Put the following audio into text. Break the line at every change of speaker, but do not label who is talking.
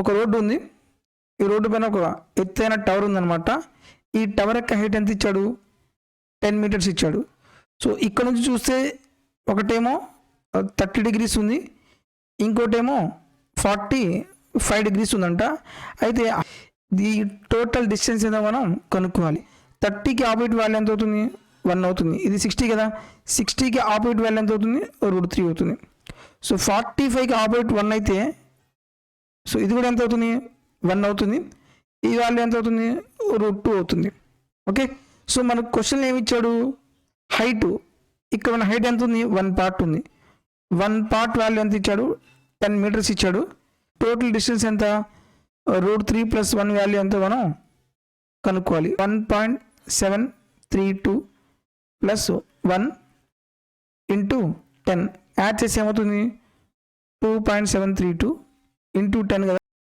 ఒక రోడ్డు ఉంది, ఈ రోడ్డు పైన ఒక ఎత్తైన టవర్ ఉందన్నమాట. ఈ టవర్ యొక్క హైట్ ఎంత ఇచ్చాడు? 10 మీటర్స్ ఇచ్చాడు. సో ఇక్కడ నుంచి చూస్తే ఒకటేమో 30 degrees ఉంది, ఇంకోటేమో 45 degrees ఉందంట. అయితే ఈ టోటల్ డిస్టెన్స్ ఏదో మనం కనుక్కోవాలి. 30కి ఆపోజిట్ వాల్యూ ఎంత అవుతుంది? 1 అవుతుంది. ఇది 60 కదా, 60కి ఆపోజిట్ వాల్యూ ఎంత అవుతుంది? √3 అవుతుంది. సో 45కి ఆపోజిట్ 1 అయితే సో ఇది కూడా ఎంత అవుతుంది? 1 అవుతుంది. ఈ వాల్యూ ఎంత అవుతుంది? √2 అవుతుంది. ఓకే, సో మనకు క్వశ్చన్ ఏమి ఇచ్చాడు? హైట్. ఇక్కడ మన హైట్ ఎంత ఉంది? 1 part ఉంది. 1 part వాల్యూ ఎంత ఇచ్చాడు? 10 meters ఇచ్చాడు. టోటల్ డిస్టెన్స్ ఎంత? √3 + 1 వాల్యూ ఎంత మనం కనుక్కోవాలి. 1.732 + 1 × 10 యాడ్ చేసి ఏమవుతుంది? 2.732 × 10 కదా.